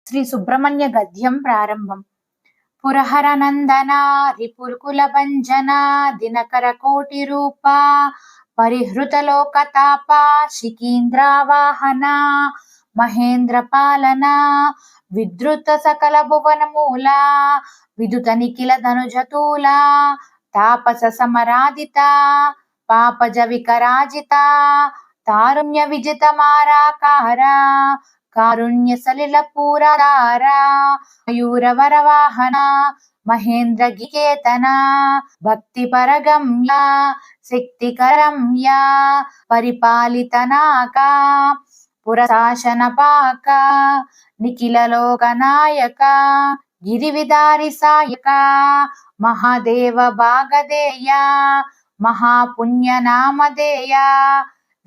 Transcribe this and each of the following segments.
శ్రీ సుబ్రహ్మణ్య గద్యం ప్రారంభం. పురహర నందన రిపుర్కుల భంజన దినకర కోటి రూప పరిహృత లోకతాప శిఖీంద్రావాహన మహేంద్ర పాలన విద్రుత సకల భువన మూల విదుత నిఖిల ధనుజతూల తాపస సమరాదిత పాపజ వికరాజిత తారుణ్య విజిత మారాకార కారుణ్య సలిల పూరదార మయూరవర వాహన మహేంద్ర గికేతన భక్తి పరగమ్య శక్తికరమ్య పరిపాలితనాక పురశాసన పాక నిఖిల లోకనాయక గిరివిదారి సాయక మహాదేవ భాగదేయ మహాపుణ్య నామధేయ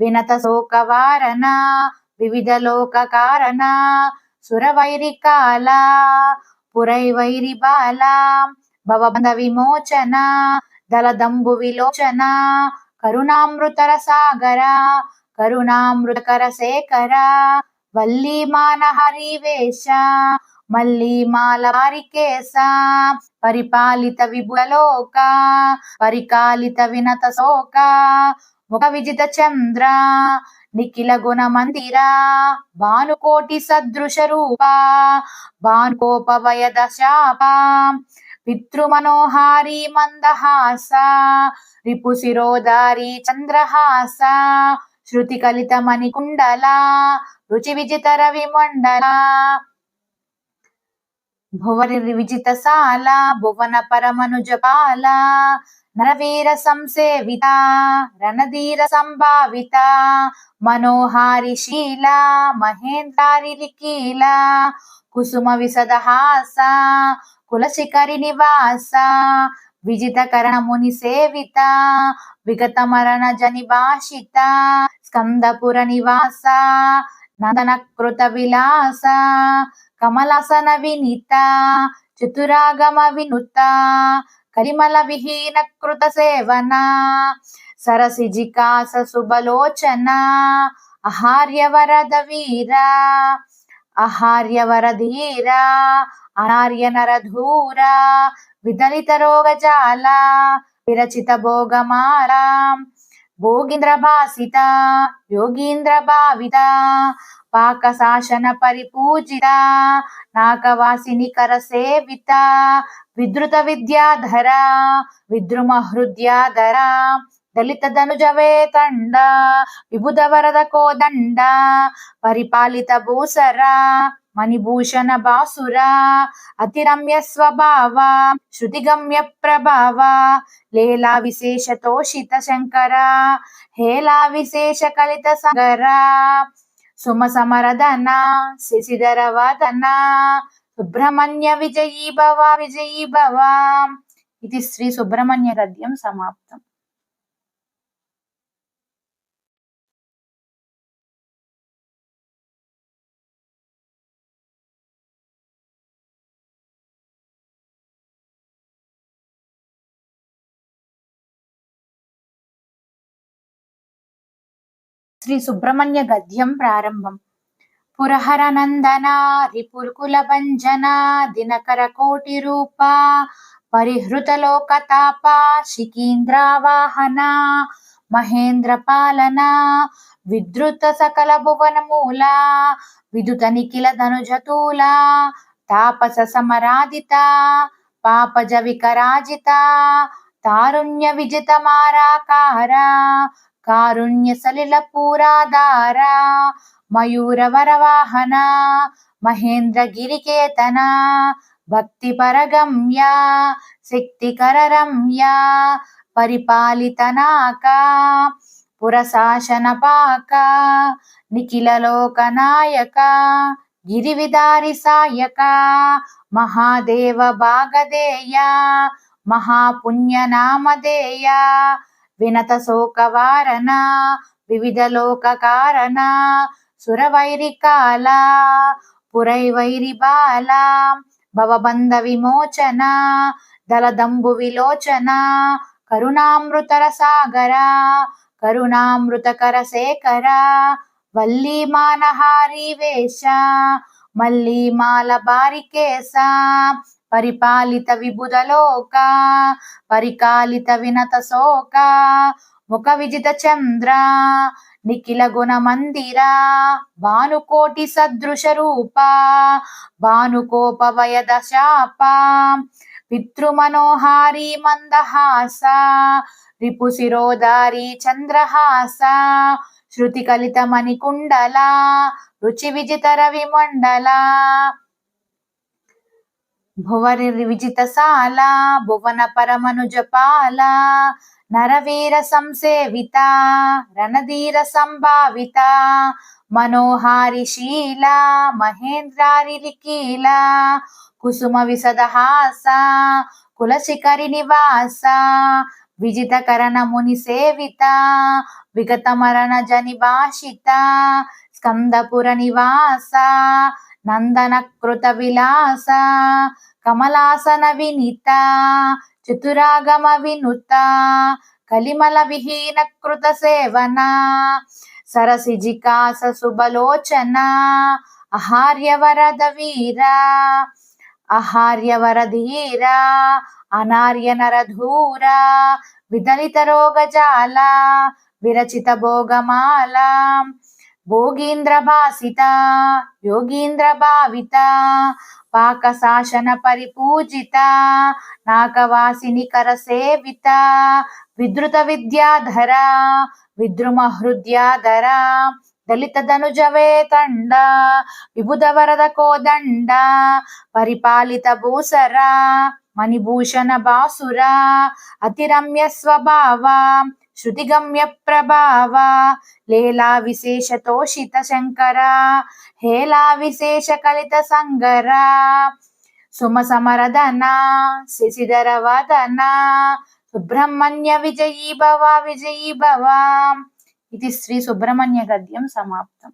వినత శోకవారణ వివిధ లోక కారణ సురవైరి కాల పురైవైరి బాల భవబంధ విమోచన దళదంబు విలోచన కరుణామృతర సాగర కరుణామృతకర శేఖర వల్లీ మానహరి వేష మల్లీ మాల హరికేశ పరిపాలిత విభులోక పరికాలిత వినత శోక ముఖ విజిత చంద్ర నిఖిల గుణ మందిర భానుకోటి సదృశ రూప భానుకోపవయద శాప పితృమనోహారి మందహాస రిపు శిరోధారి చంద్రహాస శృతి కలిత మణికుండల రుచి విజిత రవిమండల భువరి విజిత సాల భువన పరమనుజపాల నరవీర సంసేవిత రణధీర సంభావిత మనోహారి శీల మహేంద్రారి లిఖీల కుసుమ విసదహాస కులశిఖరి నివాస విజిత కరణ ముని సేవిత విగత మరణ జని భాషిత స్కందపుర నివాస నందన కృత విలాస కమలాసన వినిత చతురాగమ వినుత కలిమల విహీన కృత సేవన సరసిజికాస సుబలోచన అహార్య వరద వీర అహార్య వరధీర అనార్య నరధూర విదలిత రోగజాల విరచిత భోగమాల భోగీంద్ర భాసిత యోగీంద్ర భావిత పాక శాసన పరిపూజిత నాకవాసిని కర సేవిత విద్రుత విద్యాధర విద్రుమ హృద్యాధర దళిత ధనుజ వేతండ విబుధ వరద కోదండ పరిపాలిత భూసర మణిభూషణ బాసుర అతిరమ్య స్వభావ శృతిగమ్య ప్రభావ లీలా విశేష తోషిత శంకర హేలా విశేష కలిత సంగర సుమ సమరదన శశిధర వదన సుబ్రహ్మణ్య విజయీ భవ. ఇది శ్రీ సుబ్రహ్మణ్య గద్యం సమాప్తం. శ్రీ సుబ్రహ్మణ్య గద్యం ప్రారంభం. పురహర నందన రిపుర్కుల భంజన దినకర కోటి రూప పరిహృత లోకతాప శిఖీంద్రావాహన మహేంద్ర పాలన విద్రుత సకల భువన మూల విదుత నిఖిల ధనుజతూల తాపస సమరాదిత పాపజ వికరాజిత తారుణ్య విజిత మారాకార కారుణ్య సలిల పూరాధార మయూరవర వాహన మహేంద్ర గిరికేతన భక్తి పరగమ్య శక్తికరమ్య పరిపాలితనాక పురశాసన పాక నిఖిల లోకనాయక గిరివిదారి సాయక మహాదేవ భాగదేయ మహాపుణ్య నామధేయ వినత శోకవారణ వివిధ లోక కారణ సురవైరి కాల పురైవైరి బాల భవబంధ విమోచన దళదంబు విలోచన కరుణామృతర సాగర కరుణామృతకర శేఖర వల్లీ మానహారి వేష మల్లీమాల బారికేశ పరిపాలిత విబుధలోక పరికాలిత వినత శోక ముఖ విజిత చంద్ర నిఖిల గుణ మందిర భానుకోటి సదృశ రూప భానుకోపవయద శాప పితృమనోహారి మందహాస రిపు శిరోధారి చంద్రహాస శృతి కలిత మణికుండల రుచి విజిత రవి మండల భువరి విజితశాల భువన పరమనుజపాల నరవీర సంసేవిత రణధీర సంభావిత మనోహారి శీల మహేంద్రారి లిఖీల కుసుమ విశదహాస కులశిఖరి నివాస విజిత కరణ ముని సేవిత విగత మరణ జని భాషిత స్కందపుర నివాస నందన కృత విలాస కమలాసన వినిత చతురాగమ వినుత కలిమల విహీన కృత సేవన సరసిజికాస సుబలోచన అహార్య వరద వీర అహార్య వరధీర అనార్య నరధూర విదలిత రోగజాల విరచిత భోగమాల భోగీంద్ర భాసిత యోగీంద్ర భావిత పాక శాసన పరిపూజిత నాకవాసిని కర సేవిత విద్రుత విద్యాధర విద్రుమ హృద్యాధర దళిత ధనుజవే తండ విబుధ వరద కోదండ పరిపాలిత భూసర మణిభూషణ బాసుర అతిరమ్య స్వభావ శృతిగమ్య ప్రభావ లీలా విశేష తోషిత శంకర హేలా విశేష కలిత సంగర సుమ సమరదన శశిధర వదన సుబ్రహ్మణ్య విజయీ భవ విజయీ భవ. ఇది శ్రీ సుబ్రహ్మణ్య గద్యం సమాప్తం.